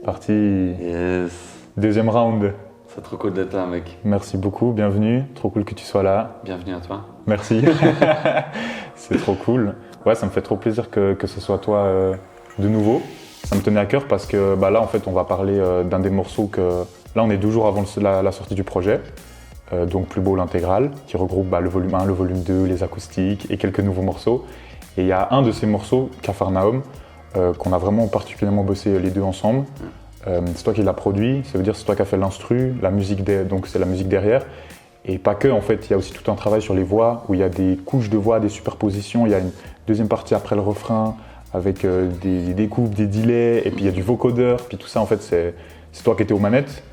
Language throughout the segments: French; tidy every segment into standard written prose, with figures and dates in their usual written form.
Parti. Yes. Deuxième round. C'est trop cool d'être là, mec. Merci beaucoup, bienvenue. Trop cool que tu sois là. Bienvenue à toi. Merci. C'est trop cool. Ouais, ça me fait trop plaisir que ce soit toi de nouveau. Ça me tenait à cœur parce que là, en fait, on va parler d'un des morceaux que... Là, on est 2 jours avant la sortie du projet. Donc Plus beau l'intégrale, qui regroupe le volume 1, le volume 2, les acoustiques et quelques nouveaux morceaux. Et il y a un de ces morceaux, Capharnaüm, qu'on a vraiment particulièrement bossé les deux ensemble. C'est toi qui l'as produit, ça veut dire c'est toi qui as fait l'instru, la musique donc c'est la musique derrière. Et pas que, en fait, il y a aussi tout un travail sur les voix, où il y a des couches de voix, des superpositions, il y a une deuxième partie après le refrain, avec des découpes, des delays, et puis il y a du vocodeur, puis tout ça, en fait, c'est toi qui étais aux manettes.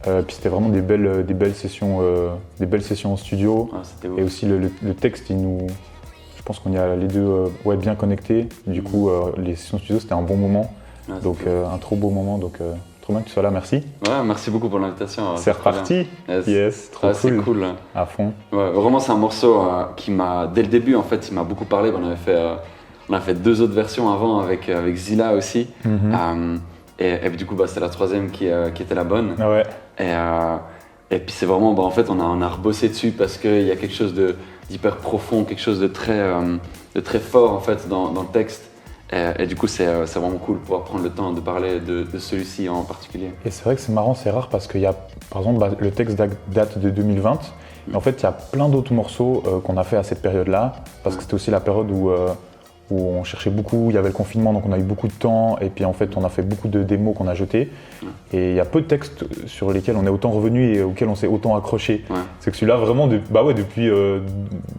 Puis c'était vraiment des belles sessions en studio. Ah, c'était ouf. Et aussi le texte, je pense qu'on y a les deux bien connectés. Du coup, les sessions studio, c'était un bon moment. Ah, Donc un trop beau moment, donc trop bien que tu sois là, merci. Ouais, merci beaucoup pour l'invitation. C'est reparti. Yes, trop cool. C'est cool. À fond. Ouais, vraiment, c'est un morceau qui m'a, dès le début, en fait, il m'a beaucoup parlé. On a fait 2 autres versions avant avec Zilla aussi. Et du coup, c'est la troisième qui était la bonne. Ouais. Et puis c'est vraiment, en fait, on a rebossé dessus parce qu'il y a quelque chose d'hyper profond, quelque chose de très fort en fait dans le texte. Et du coup, c'est vraiment cool de pouvoir prendre le temps de parler de celui-ci en particulier. Et c'est vrai que c'est marrant, c'est rare parce qu'il y a, par exemple, le texte date de 2020. Et en fait, il y a plein d'autres morceaux qu'on a fait à cette période-là, parce que c'était aussi la période où on cherchait beaucoup, il y avait le confinement, donc on a eu beaucoup de temps, et puis en fait, on a fait beaucoup de démos qu'on a jetées. Et il y a peu de textes sur lesquels on est autant revenu et auxquels on s'est autant accroché. Ouais. C'est que celui-là, vraiment, depuis 1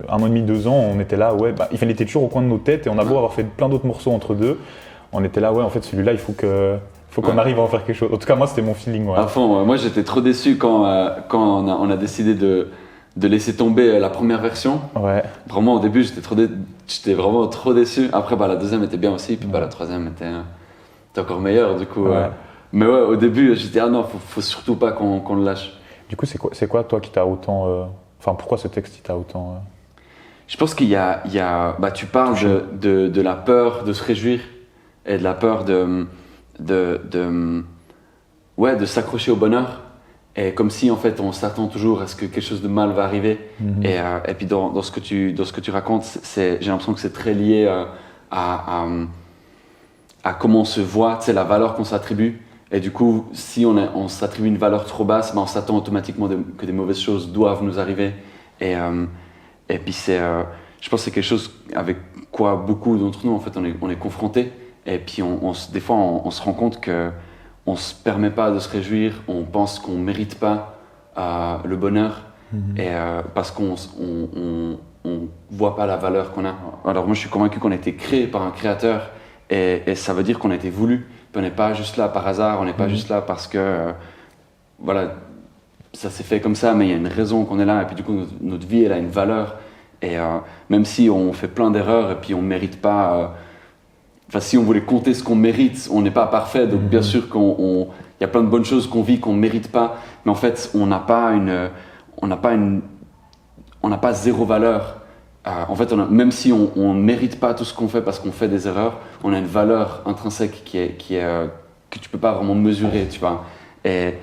an et demi, 2 ans, on était là, il était toujours au coin de nos têtes, et on a beau avoir fait plein d'autres morceaux entre deux, on était là, en fait, celui-là, il faut qu'on arrive à en faire quelque chose. En tout cas, moi, c'était mon feeling. Ouais. À fond, moi j'étais trop déçu quand on a décidé de laisser tomber la première version. Ouais. Vraiment, au début, j'étais vraiment trop déçu. Après, la deuxième était bien aussi, puis la troisième était encore meilleure, du coup. Ouais. Mais ouais, au début, j'étais non, faut surtout pas qu'on le lâche. Du coup, c'est quoi toi qui t'a autant... pourquoi ce texte t'a autant... Je pense qu'il y a tu parles de la peur de se réjouir et de la peur de s'accrocher au bonheur. Et comme si en fait on s'attend toujours à ce que quelque chose de mal va arriver. Et puis dans ce que tu racontes, j'ai l'impression que c'est très lié à comment on se voit, la valeur qu'on s'attribue. Et du coup, si on s'attribue une valeur trop basse, on s'attend automatiquement que des mauvaises choses doivent nous arriver. Et puis je pense que c'est quelque chose avec quoi beaucoup d'entre nous en fait on est confrontés. Et puis des fois on se rend compte que on se permet pas de se réjouir, on pense qu'on mérite pas le bonheur, et parce qu'on voit pas la valeur qu'on a. Alors moi je suis convaincu qu'on a été créé par un créateur, et ça veut dire qu'on a été voulu. Puis on n'est pas juste là par hasard, on n'est pas juste là parce que ça s'est fait comme ça, mais il y a une raison qu'on est là, et puis du coup notre vie elle a une valeur, et même si on fait plein d'erreurs et puis on mérite pas. Si on voulait compter ce qu'on mérite, on n'est pas parfait, donc bien sûr qu'il y a plein de bonnes choses qu'on vit qu'on ne mérite pas, mais en fait on n'a pas zéro valeur. En fait, même si on ne mérite pas tout ce qu'on fait parce qu'on fait des erreurs, on a une valeur intrinsèque que tu ne peux pas vraiment mesurer, tu vois. Et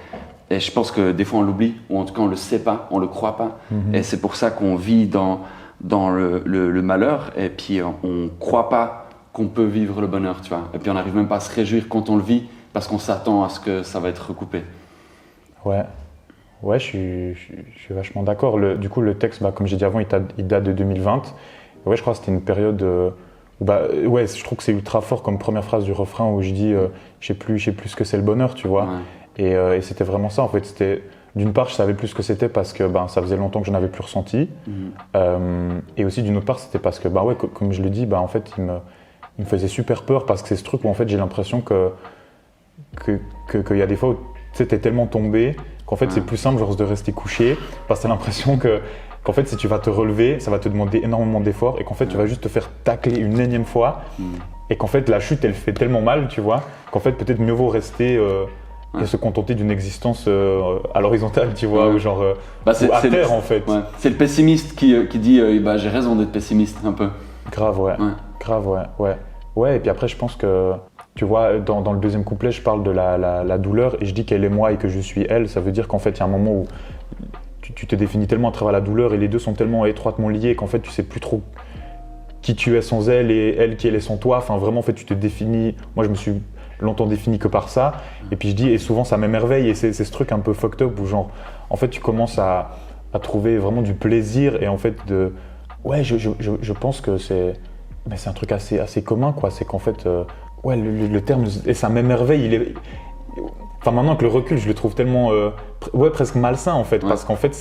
je pense que des fois on l'oublie, ou en tout cas on ne le sait pas, on ne le croit pas. Et c'est pour ça qu'on vit dans le malheur, et puis on ne croit pas qu'on peut vivre le bonheur, tu vois. Et puis on n'arrive même pas à se réjouir quand on le vit parce qu'on s'attend à ce que ça va être recoupé. Ouais, je suis vachement d'accord. Du coup, le texte, comme j'ai dit avant, il date de 2020. Et ouais, je crois que c'était une période où, je trouve que c'est ultra fort comme première phrase du refrain où je dis je sais plus ce que c'est le bonheur, tu vois. Ouais. Et c'était vraiment ça, en fait. C'était, d'une part, je savais plus ce que c'était parce que ça faisait longtemps que je n'avais plus ressenti. Et aussi, d'une autre part, c'était parce que, comme je le dis, en fait, il me faisait super peur parce que c'est ce truc où en fait j'ai l'impression qu'il y a des fois où tu t'es tellement tombé qu'en fait c'est plus simple de rester couché parce que t'as l'impression qu'en fait si tu vas te relever ça va te demander énormément d'efforts et qu'en fait tu vas juste te faire tacler une énième fois et qu'en fait la chute elle fait tellement mal, tu vois, qu'en fait peut-être mieux vaut rester et se contenter d'une existence à l'horizontale, tu vois, ou ou à terre en fait. Ouais. C'est le pessimiste qui dit j'ai raison d'être pessimiste un peu. Grave, ouais. Grave, ouais. Ouais, et puis après, je pense que tu vois, dans le deuxième couplet, je parle de la douleur et je dis qu'elle est moi et que je suis elle. Ça veut dire qu'en fait, il y a un moment où tu te définis tellement à travers la douleur et les deux sont tellement étroitement liés qu'en fait, tu sais plus trop qui tu es sans elle et elle qui elle est sans toi. Enfin, vraiment, en fait, tu te définis. Moi, je me suis longtemps défini que par ça. Et puis, je dis, et souvent, ça m'émerveille. Et c'est ce truc un peu fucked up où, genre, en fait, tu commences à trouver vraiment du plaisir et en fait, ouais, je pense que c'est un truc assez commun, quoi. C'est qu'en fait, ouais, le terme, et ça m'émerveille, enfin maintenant que le recul, je le trouve tellement, ouais, presque malsain en fait, parce qu'en fait,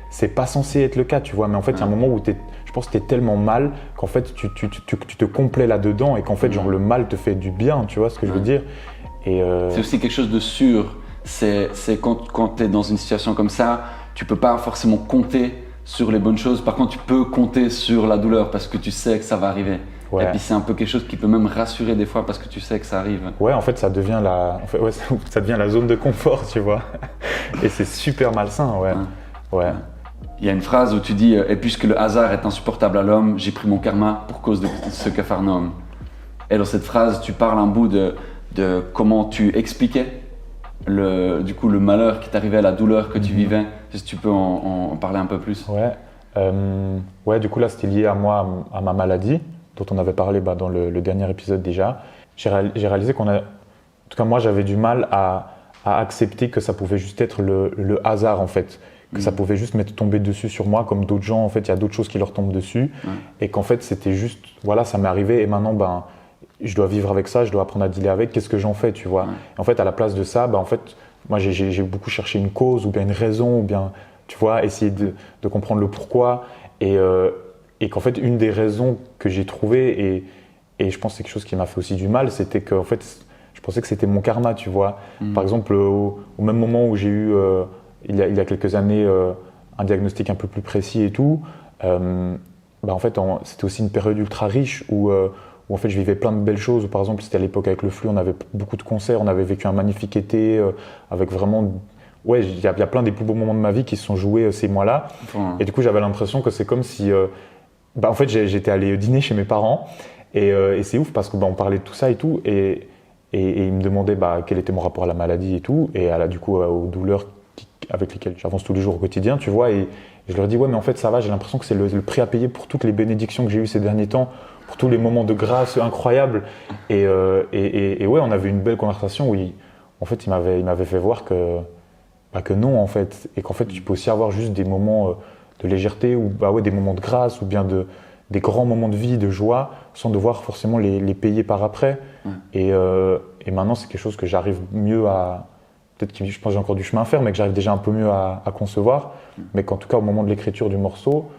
c'est pas censé être le cas, tu vois, mais en fait, il y a un moment où je pense que t'es tellement mal qu'en fait, tu te complais là-dedans et qu'en fait, genre, le mal te fait du bien, tu vois ce que je veux dire. Et c'est aussi quelque chose de sûr, c'est quand t'es dans une situation comme ça, tu peux pas forcément compter sur les bonnes choses, par contre, tu peux compter sur la douleur parce que tu sais que ça va arriver. Ouais. Et puis c'est un peu quelque chose qui peut même rassurer des fois parce que tu sais que ça arrive. Ouais, en fait, ça devient ça devient la zone de confort, tu vois. Et c'est super malsain, ouais. Il y a une phrase où tu dis « Et puisque le hasard est insupportable à l'homme, j'ai pris mon karma pour cause de ce Capharnaüm ». Et dans cette phrase, tu parles un bout de comment tu expliquais du coup, le malheur qui t'arrivait, la douleur que tu vivais. Si tu peux en parler un peu plus. Ouais, du coup, là, c'était lié à moi, à ma maladie, dont on avait parlé dans le dernier épisode déjà. J'ai réalisé en tout cas moi j'avais du mal à accepter que ça pouvait juste être le hasard en fait, que ça pouvait juste m'être tombé dessus sur moi comme d'autres gens en fait, il y a d'autres choses qui leur tombent dessus et qu'en fait c'était juste, voilà, ça m'est arrivé et maintenant je dois vivre avec ça, je dois apprendre à dealer avec, qu'est-ce que j'en fais, tu vois. Et en fait à la place de ça, en fait moi j'ai beaucoup cherché une cause ou bien une raison ou bien, tu vois, essayer de comprendre le pourquoi et qu'en fait, une des raisons que j'ai trouvées, et je pense que c'est quelque chose qui m'a fait aussi du mal, c'était que en fait, je pensais que c'était mon karma, tu vois. Par exemple, au même moment où j'ai eu, il y a quelques années, un diagnostic un peu plus précis et tout, en fait, c'était aussi une période ultra riche où en fait, je vivais plein de belles choses. Par exemple, c'était à l'époque avec le flux, on avait beaucoup de concerts, on avait vécu un magnifique été avec vraiment... Ouais, il y a plein des plus beaux moments de ma vie qui se sont joués ces mois-là. Et du coup, j'avais l'impression que c'est comme si... en fait, j'étais allé dîner chez mes parents et c'est ouf parce que on parlait de tout ça et tout et ils me demandaient quel était mon rapport à la maladie et tout et du coup aux douleurs avec lesquelles j'avance tous les jours au quotidien, tu vois, et je leur dis ouais mais en fait ça va, j'ai l'impression que c'est le prix à payer pour toutes les bénédictions que j'ai eues ces derniers temps, pour tous les moments de grâce incroyables et ouais, on avait une belle conversation où en fait il m'avait fait voir que non en fait, et qu'en fait tu peux aussi avoir juste des moments de légèreté ou des moments de grâce ou bien des grands moments de vie, de joie, sans devoir forcément les payer par après. Et maintenant, c'est quelque chose que j'arrive mieux à... Peut-être que je pense que j'ai encore du chemin à faire, mais que j'arrive déjà un peu mieux à concevoir. Mais qu'en tout cas, au moment de l'écriture du morceau,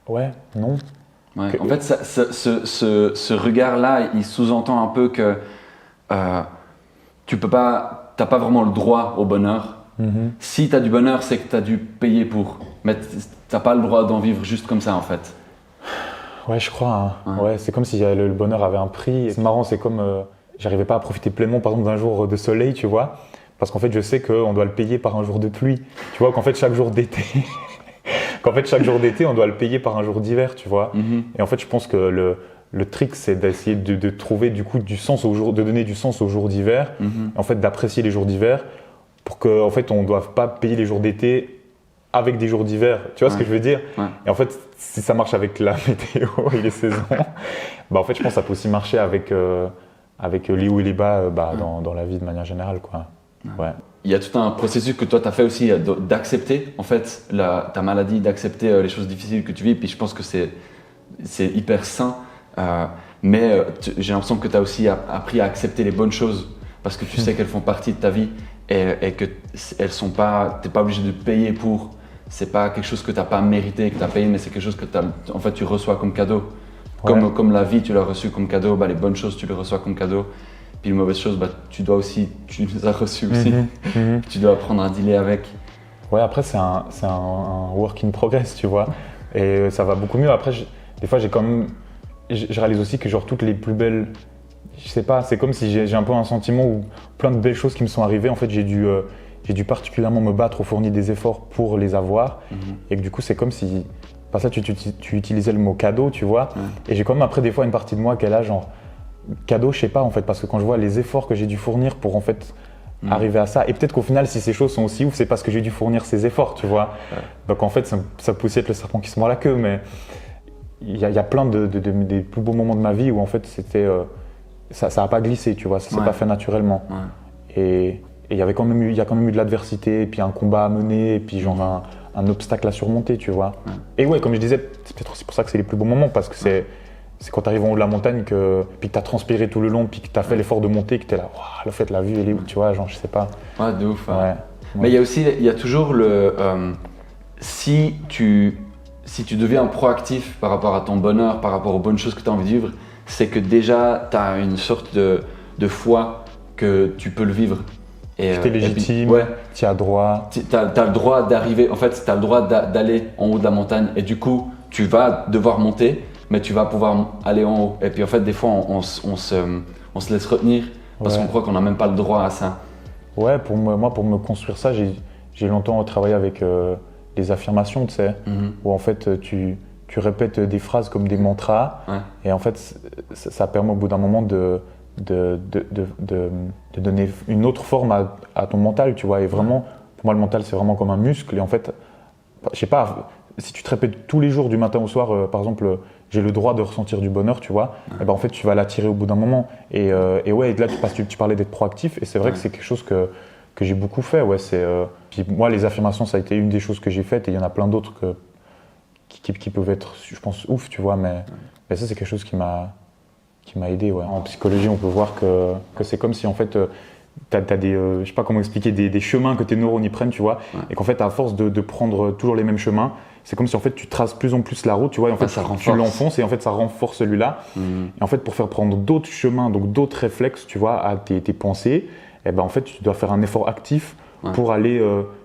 non. Ouais. En fait, ce regard-là, il sous-entend un peu que t'as pas vraiment le droit au bonheur. Si tu as du bonheur, c'est que tu as dû payer pour. Mais tu n'as pas le droit d'en vivre juste comme ça, en fait. Ouais, je crois. Ouais, c'est comme si le bonheur avait un prix. C'est marrant, c'est comme... j'arrivais pas à profiter pleinement, par exemple, d'un jour de soleil, tu vois. Parce qu'en fait, je sais qu'on doit le payer par un jour de pluie. Tu vois, qu'en fait, chaque jour d'été... on doit le payer par un jour d'hiver, tu vois. Et en fait, je pense que le trick, c'est d'essayer de trouver du coup du sens de donner du sens aux jours d'hiver. En fait, d'apprécier les jours d'hiver pour qu'en fait, on ne doive pas payer les jours d'été avec des jours d'hiver. Tu vois ce que je veux dire? Et en fait, si ça marche avec la météo et les saisons, en fait, je pense que ça peut aussi marcher avec les hauts et les bas dans la vie de manière générale, quoi. Ouais. Il y a tout un processus que toi, tu as fait aussi d'accepter, en fait, ta maladie, d'accepter les choses difficiles que tu vis. Puis je pense que c'est hyper sain. Mais j'ai l'impression que tu as aussi appris à accepter les bonnes choses parce que tu sais qu'elles font partie de ta vie et que elles sont pas, t'es pas obligé de payer pour. C'est pas quelque chose que tu n'as pas mérité, que tu as payé, mais c'est quelque chose que en fait, tu reçois comme cadeau. Comme la vie, tu l'as reçu comme cadeau, les bonnes choses, tu les reçois comme cadeau. Puis les mauvaises choses, tu les as reçues aussi. Tu dois apprendre à dealer avec. Ouais, après, c'est un work in progress, tu vois. Et ça va beaucoup mieux. Après, des fois, je réalise aussi que genre toutes les plus belles... Je sais pas, c'est comme si j'ai un peu un sentiment où plein de belles choses qui me sont arrivées, en fait, j'ai dû particulièrement me battre ou fournir des efforts pour les avoir. Et que du coup, c'est comme si... Par ça, tu utilisais le mot cadeau, tu vois. Et j'ai quand même après des fois une partie de moi qui est là, genre... cadeau, je sais pas en fait, parce que quand je vois les efforts que j'ai dû fournir pour en fait arriver à ça, et peut-être qu'au final, si ces choses sont aussi ouf, c'est parce que j'ai dû fournir ces efforts, tu vois. Ouais. Donc en fait, ça peut aussi être le serpent qui se mord la queue, mais il y a plein des plus beaux moments de ma vie où en fait, ça a pas glissé, tu vois, ça s'est pas fait naturellement. Ouais. Et il y a quand même eu de l'adversité, et puis un combat à mener, et puis genre un obstacle à surmonter, tu vois. Ouais. Et ouais, comme je disais, c'est peut-être aussi pour ça que c'est les plus beaux moments, parce que c'est quand tu arrives en haut de la montagne, puis que tu as transpiré tout le long, puis que tu as fait l'effort de monter, que tu es là, waouh, le fait, la vue, elle est où, tu vois, genre, je sais pas. Ouais, de ouf. Ouais. Mais il y a toujours si tu deviens proactif par rapport à ton bonheur, par rapport aux bonnes choses que tu as envie de vivre, c'est que déjà, tu as une sorte de foi que tu peux le vivre. Tu es légitime, tu as droit. Tu as le droit d'arriver, en fait, tu as le droit d'aller en haut de la montagne et du coup, tu vas devoir monter, mais tu vas pouvoir aller en haut. Et puis en fait, des fois, on se laisse retenir parce qu'on croit qu'on n'a même pas le droit à ça. Ouais, pour me construire ça, j'ai longtemps travaillé avec des affirmations, tu sais, où en fait, tu répètes des phrases comme des mantras, et en fait, ça permet au bout d'un moment de donner une autre forme à ton mental, tu vois. Et vraiment, pour moi, le mental, c'est vraiment comme un muscle. Et en fait, je sais pas, si tu te répètes tous les jours du matin au soir, par exemple, j'ai le droit de ressentir du bonheur, tu vois, et ben en fait, tu vas l'attirer au bout d'un moment. Et ouais, là, tu parlais d'être proactif, et c'est vrai que c'est quelque chose que j'ai beaucoup fait. Ouais, puis moi, les affirmations, ça a été une des choses que j'ai faites, et il y en a plein d'autres qui peuvent être, je pense, ouf, tu vois, mais ça, c'est quelque chose qui m'a aidé. Ouais. En psychologie, on peut voir que c'est comme si en fait, t'as des, je sais pas comment expliquer, des chemins que tes neurones y prennent, tu vois, et qu'en fait, à force de prendre toujours les mêmes chemins, c'est comme si en fait tu traces plus en plus la route, tu vois, et en fait tu l'enfonces et en fait ça renforce celui-là. Et en fait, pour faire prendre d'autres chemins, donc d'autres réflexes, tu vois, à tes pensées, et ben en fait tu dois faire un effort actif pour aller.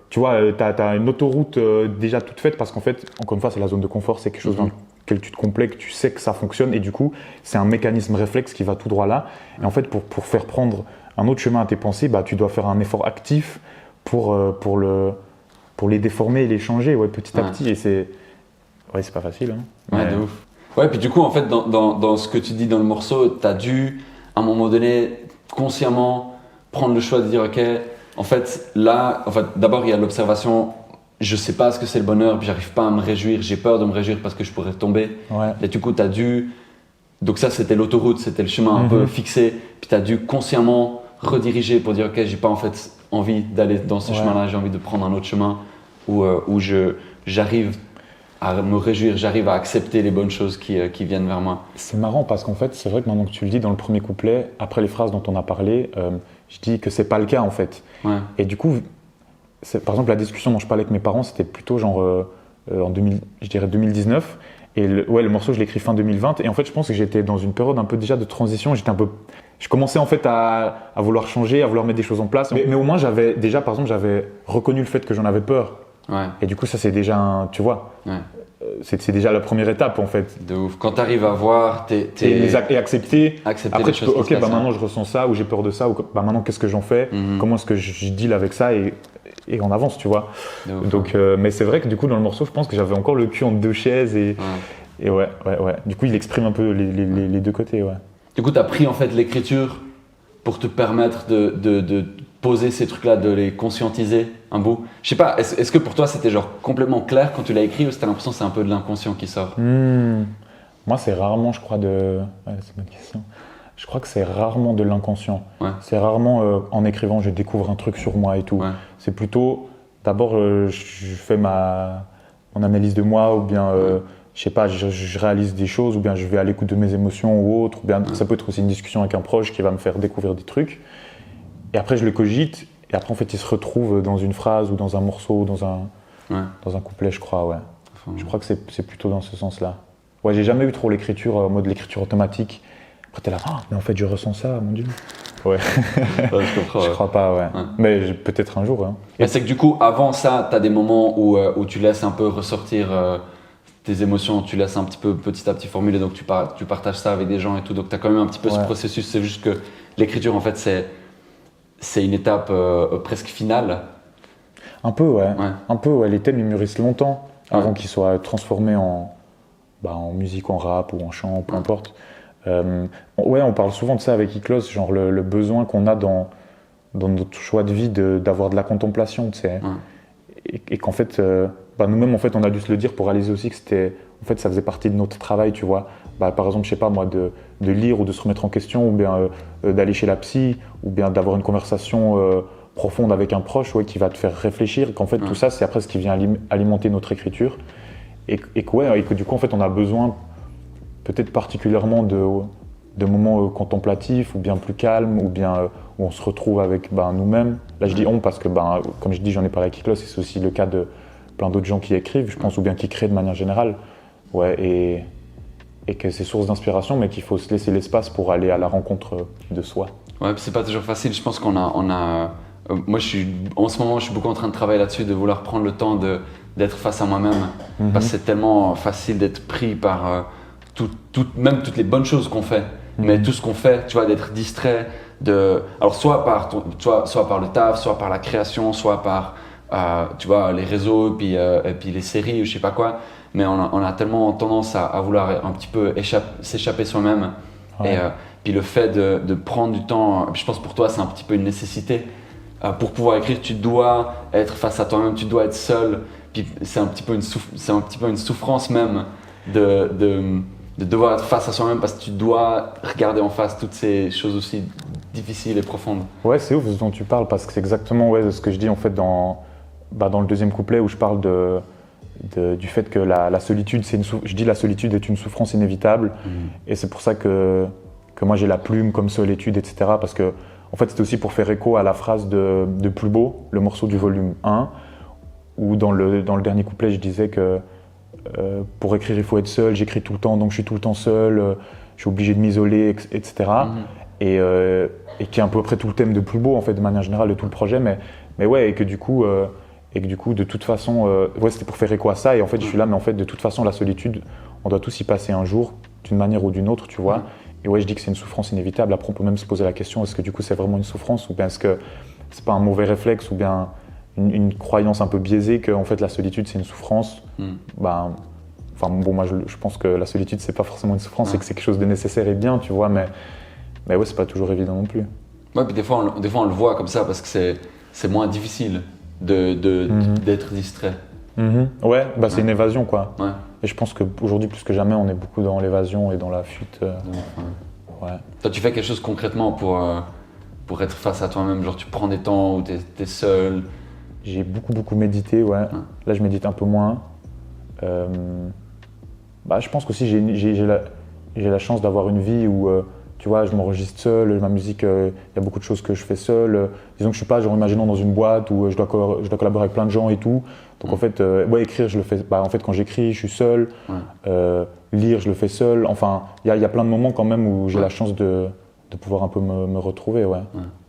Tu vois, tu as une autoroute déjà toute faite parce qu'en fait, encore une fois, c'est la zone de confort, c'est quelque chose dans lequel tu te complais, que tu sais que ça fonctionne et du coup, c'est un mécanisme réflexe qui va tout droit là. Et en fait, pour faire prendre un autre chemin à tes pensées, bah, tu dois faire un effort actif pour les déformer et les changer petit à petit. Et c'est pas facile. Hein. Ouais, de ouf. Ouais, puis du coup, en fait, dans ce que tu dis dans le morceau, tu as dû, à un moment donné, consciemment prendre le choix de dire, OK, en fait, là, d'abord, il y a l'observation, je sais pas ce que c'est le bonheur, puis j'arrive pas à me réjouir, j'ai peur de me réjouir parce que je pourrais tomber. Ouais. Et du coup, tu as dû. Donc, ça, c'était l'autoroute, c'était le chemin un peu fixé, puis tu as dû consciemment rediriger pour dire, OK, j'ai pas en fait envie d'aller dans ce chemin-là, j'ai envie de prendre un autre chemin où j'arrive à me réjouir, j'arrive à accepter les bonnes choses qui viennent vers moi. C'est marrant parce qu'en fait, c'est vrai que maintenant que tu le dis dans le premier couplet, après les phrases dont on a parlé, je dis que c'est pas le cas en fait. Ouais. Et du coup, par exemple, la discussion dont je parlais avec mes parents, c'était plutôt genre en 2019. Et le morceau, je l'ai écrit fin 2020. Et en fait, je pense que j'étais dans une période un peu déjà de transition. Je commençais en fait à vouloir changer, à vouloir mettre des choses en place. Mais au moins, j'avais reconnu le fait que j'en avais peur. Ouais. Et du coup, ça, c'est déjà tu vois, c'est déjà la première étape en fait. De ouf. Quand tu arrives à voir et accepter. Après, tu peux, ok, maintenant je ressens ça, ou j'ai peur de ça, ou maintenant qu'est-ce que j'en fais, comment est-ce que je deal avec ça et on avance, tu vois. Donc, mais c'est vrai que du coup, dans le morceau, je pense que j'avais encore le cul entre deux chaises et ouais. Du coup, il exprime un peu les deux côtés, ouais. Du coup, tu as pris en fait l'écriture pour te permettre de poser ces trucs-là, de les conscientiser un bout. Je sais pas, est-ce que pour toi c'était genre complètement clair quand tu l'as écrit ou t'as l'impression que c'est un peu de l'inconscient qui sort? Moi, c'est rarement, je crois, c'est une bonne question. Je crois que c'est rarement de l'inconscient. Ouais. C'est rarement en écrivant, je découvre un truc sur moi et tout. Ouais. C'est plutôt, d'abord, je fais mon analyse de moi ou bien, je sais pas, je réalise des choses ou bien je vais à l'écoute de mes émotions ou autre. Ou bien ça peut être aussi une discussion avec un proche qui va me faire découvrir des trucs. Et après, je le cogite. Et après, en fait, il se retrouve dans une phrase ou dans un morceau ou dans un couplet, je crois, ouais. Je crois que c'est plutôt dans ce sens-là. Ouais, j'ai jamais eu trop l'écriture en mode l'écriture automatique. Après, t'es là, mais en fait, je ressens ça, mon Dieu. Ouais. Je comprends. Je crois pas, ouais. Mais peut-être un jour. Hein. Et c'est que du coup, avant ça, t'as des moments où tu laisses un peu ressortir tes émotions, tu laisses un petit peu petit à petit formuler, donc tu partages ça avec des gens et tout. Donc, t'as quand même un petit peu ce processus. C'est juste que l'écriture, en fait, c'est une étape presque finale. Un peu, ouais. Un peu, ouais. Les thèmes, ils mûrissent longtemps avant qu'ils soient transformés en musique, en rap ou en chant, peu importe. Ouais, on parle souvent de ça avec Iklos, genre le besoin qu'on a dans notre choix de vie d'avoir de la contemplation, tu sais. Et qu'en fait, nous-mêmes, en fait, on a dû se le dire pour réaliser aussi que en fait, ça faisait partie de notre travail, tu vois. Par exemple, je sais pas moi, de lire ou de se remettre en question, ou bien d'aller chez la psy, ou bien d'avoir une conversation profonde avec un proche, ouais, qui va te faire réfléchir. Qu'en fait, tout ça, c'est après ce qui vient alimenter notre écriture. Et que du coup, en fait, on a besoin peut-être particulièrement de moments contemplatifs, ou bien plus calmes, ou bien où on se retrouve avec nous-mêmes. Là, je dis on parce que, comme je dis, j'en ai parlé avec Iklos, et c'est aussi le cas de plein d'autres gens qui écrivent, je pense, ou bien qui créent de manière générale. Ouais, et que c'est source d'inspiration, mais qu'il faut se laisser l'espace pour aller à la rencontre de soi. Ouais, c'est pas toujours facile. Je pense qu'on a moi, en ce moment, je suis beaucoup en train de travailler là-dessus, de vouloir prendre le temps d'être face à moi-même. Parce que c'est tellement facile d'être pris par même toutes les bonnes choses qu'on fait. Mais tout ce qu'on fait, tu vois, d'être distrait. Alors, soit par le taf, soit par la création, soit par tu vois, les réseaux, et puis les séries, ou je sais pas quoi. Mais on a tellement tendance à vouloir un petit peu s'échapper soi-même. Ouais. Et puis le fait de prendre du temps, je pense pour toi, c'est un petit peu une nécessité. Pour pouvoir écrire, tu dois être face à toi-même, tu dois être seul. Puis c'est un petit peu une souffrance même de devoir être face à soi-même parce que tu dois regarder en face toutes ces choses aussi difficiles et profondes. Ouais, c'est ouf ce dont tu parles parce que c'est exactement ce que je dis en fait dans le deuxième couplet où je parle du fait que la solitude, je dis la solitude est une souffrance inévitable et c'est pour ça que moi j'ai la plume comme solitude, etc. Parce que en fait, c'était aussi pour faire écho à la phrase de Plus beau, le morceau du volume 1, où dans le dernier couplet, je disais que pour écrire, il faut être seul, j'écris tout le temps, donc je suis tout le temps seul, je suis obligé de m'isoler, etc. Et qui est un peu après tout le thème de Plus beau, en fait, de manière générale, de tout le projet, mais ouais, et que du coup, de toute façon, c'était pour faire écho à ça, et en fait, je suis là, mais en fait, de toute façon, la solitude, on doit tous y passer un jour, d'une manière ou d'une autre, tu vois. Et ouais, je dis que c'est une souffrance inévitable. Après, on peut même se poser la question, est-ce que du coup c'est vraiment une souffrance ou bien est-ce que c'est pas un mauvais réflexe ou bien une croyance un peu biaisée que en fait la solitude c'est une souffrance. Moi je pense que la solitude c'est pas forcément une souffrance, c'est que c'est quelque chose de nécessaire et bien, tu vois, mais ouais, c'est pas toujours évident non plus. Ouais, puis des fois on le voit comme ça parce que c'est moins difficile d'être distrait. Ouais, c'est une évasion quoi. Ouais. Et je pense qu'aujourd'hui, plus que jamais, on est beaucoup dans l'évasion et dans la fuite. Ouais. Toi, tu fais quelque chose concrètement pour être face à toi-même, genre tu prends des temps où t'es seul. J'ai beaucoup médité, ouais. Là, je médite un peu moins. Je pense qu'aussi, j'ai la chance d'avoir une vie où, tu vois, je m'enregistre seul, ma musique, il y a beaucoup de choses que je fais seul. Disons que je suis pas, genre, imaginons dans une boîte où je dois collaborer avec plein de gens et tout. Donc en fait, écrire, je le fais. En fait, quand j'écris, je suis seul. Lire, je le fais seul. Enfin, il y a plein de moments quand même où j'ai la chance de pouvoir un peu me retrouver, ouais.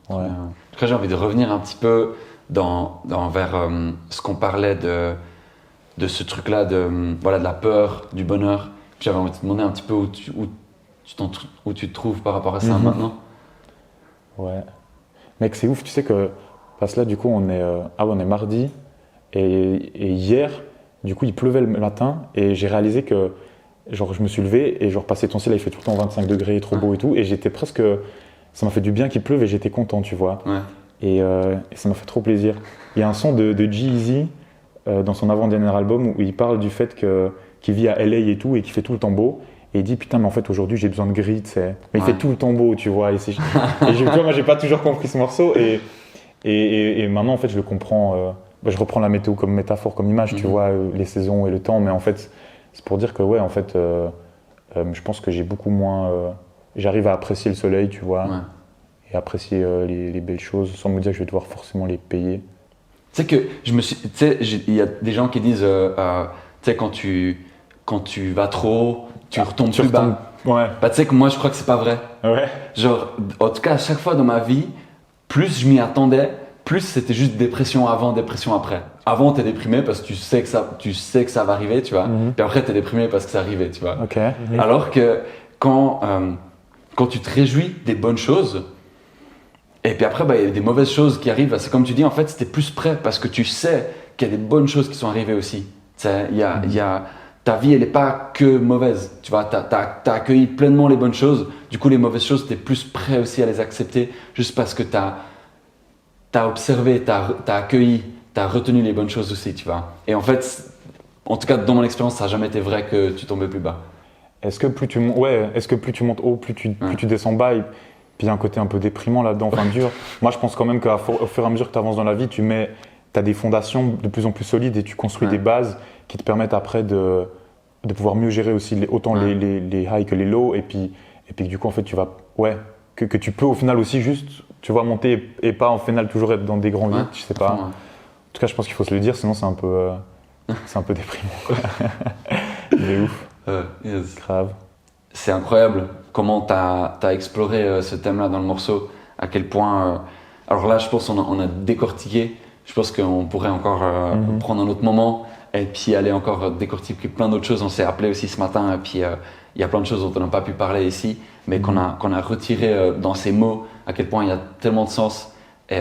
Après, j'ai envie de revenir un petit peu vers ce qu'on parlait de ce truc-là, de la peur, du bonheur. J'avais envie de te demander un petit peu où tu te trouves par rapport à ça maintenant. Ouais. Mec, c'est ouf, tu sais que parce que là, du coup, on est mardi. Et hier, du coup, il pleuvait le matin et j'ai réalisé que genre, je me suis levé et genre, passé ton ciel, il fait tout le temps 25 degrés, trop beau et tout. Et j'étais presque. Ça m'a fait du bien qu'il pleuve et j'étais content, tu vois. Ouais. Et ça m'a fait trop plaisir. Il y a un son de G-Eazy dans son avant-dernier album où il parle du fait qu'il vit à LA et tout et qu'il fait tout le temps beau. Et il dit putain, mais en fait, aujourd'hui, j'ai besoin de gris, tu sais. Mais il fait tout le temps beau, tu vois. Tu vois, moi, j'ai pas toujours compris ce morceau. Et maintenant, en fait, je le comprends. Je reprends la météo comme métaphore, comme image, tu vois, les saisons et le temps, mais en fait, c'est pour dire que, ouais, en fait, je pense que j'ai beaucoup moins. J'arrive à apprécier le soleil, tu vois, et apprécier les belles choses sans me dire que je vais devoir forcément les payer. Tu sais que il y a des gens qui disent, tu sais, quand tu vas trop haut, tu retombes plus bas. Ouais. Tu sais que moi, je crois que c'est pas vrai. Ouais. Genre, en tout cas, à chaque fois dans ma vie, plus je m'y attendais, plus c'était juste dépression avant, dépression après. Avant, t'es déprimé parce que tu sais que ça va arriver, tu vois. Puis après, t'es déprimé parce que ça arrivait, tu vois. Ok. Alors que quand tu te réjouis des bonnes choses, et puis après, il y a des mauvaises choses qui arrivent, c'est comme tu dis, en fait, t'es plus prêt parce que tu sais qu'il y a des bonnes choses qui sont arrivées aussi. Il y a ta vie, elle n'est pas que mauvaise. Tu vois, t'as accueilli pleinement les bonnes choses. Du coup, les mauvaises choses, tu es plus prêt aussi à les accepter juste parce que t'as observé, t'as accueilli, t'as retenu les bonnes choses aussi, tu vois. Et en fait, en tout cas, dans mon expérience, ça n'a jamais été vrai que tu tombais plus bas. Est-ce que plus tu montes haut, plus tu descends bas, et puis il y a un côté un peu déprimant là-dedans, enfin dur. Moi, je pense quand même qu'au fur et à mesure que tu avances dans la vie, tu as des fondations de plus en plus solides et tu construis des bases qui te permettent après de pouvoir mieux gérer aussi autant les highs que les lows. Et puis du coup, en fait, tu vas, que tu peux au final aussi juste, tu vois, monter et pas en final toujours être dans des grands vides, je sais pas. En tout cas, je pense qu'il faut se le dire, sinon c'est un peu déprimant, quoi. Mais ouf. Yes. Grave. C'est incroyable comment tu as exploré ce thème-là dans le morceau, à quel point... alors là, je pense qu'on a décortiqué, je pense qu'on pourrait encore prendre un autre moment et puis aller encore décortiquer plein d'autres choses. On s'est appelé aussi ce matin et puis il y a plein de choses dont on n'a pas pu parler ici, mais qu'on a retiré dans ces mots, à quel point il y a tellement de sens. Et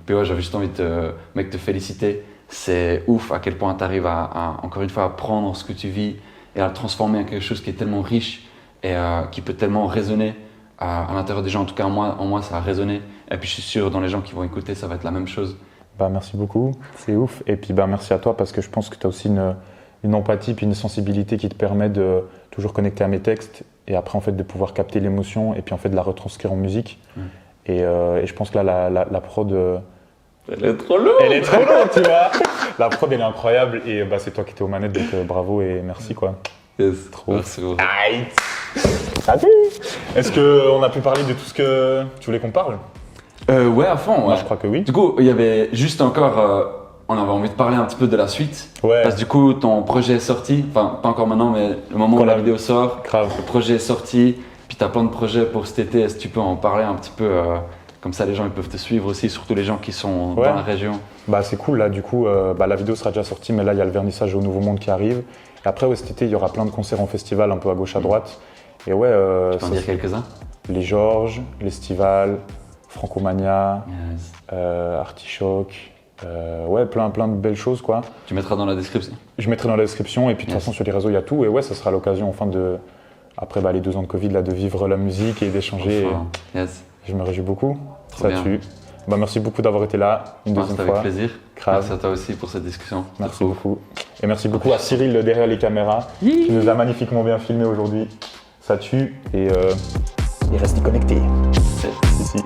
puis ouais, j'avais juste envie de te féliciter. C'est ouf à quel point tu arrives encore une fois, à prendre ce que tu vis et à le transformer en quelque chose qui est tellement riche et qui peut tellement résonner à l'intérieur des gens. En tout cas, en moi, ça a résonné. Et puis, je suis sûr, dans les gens qui vont écouter, ça va être la même chose. Merci beaucoup, c'est ouf. Et puis, merci à toi parce que je pense que tu as aussi une empathie puis une sensibilité qui te permet de toujours connecter à mes textes et après, en fait, de pouvoir capter l'émotion et puis, en fait, de la retranscrire en musique. Et je pense que là, la prod... Elle est trop lourde. Elle est trop lourde, tu vois. La prod, elle est incroyable et c'est toi qui étais aux manettes, donc bravo et merci, quoi. Yes. Trop. Merci beaucoup. Salut. Est-ce qu'on a pu parler de tout ce que tu voulais qu'on parle? Ouais, à fond. Moi, je crois que oui. Du coup, il y avait juste encore... on avait envie de parler un petit peu de la suite. Ouais. Parce que du coup, ton projet est sorti. Enfin, pas encore maintenant, mais le moment où la vidéo sort, grave. Le projet est sorti. Puis tu as plein de projets pour cet été. Est-ce que tu peux en parler un petit peu comme ça, les gens ils peuvent te suivre aussi, surtout les gens qui sont dans la région. C'est cool, là, du coup, la vidéo sera déjà sortie, mais là, il y a le vernissage au Nouveau Monde qui arrive. Et après, cet été, il y aura plein de concerts en festival, un peu à gauche, à droite. Et tu peux en dire quelques-uns? Les Georges, l'Estival, Francomania, Artichoc, plein de belles choses, quoi. Tu mettras dans la description? Je mettrai dans la description, et puis de toute façon, sur les réseaux, il y a tout. Et ça sera l'occasion, enfin, après les 2 ans de Covid, là, de vivre la musique et d'échanger. Yes. Je me réjouis beaucoup. Ça tue. Merci beaucoup d'avoir été là une deuxième fois. Avec plaisir. Merci à toi aussi pour cette discussion. Merci beaucoup. Et merci beaucoup à Cyril derrière les caméras qui nous a magnifiquement bien filmé aujourd'hui. Ça tue et restez connectés. Ici.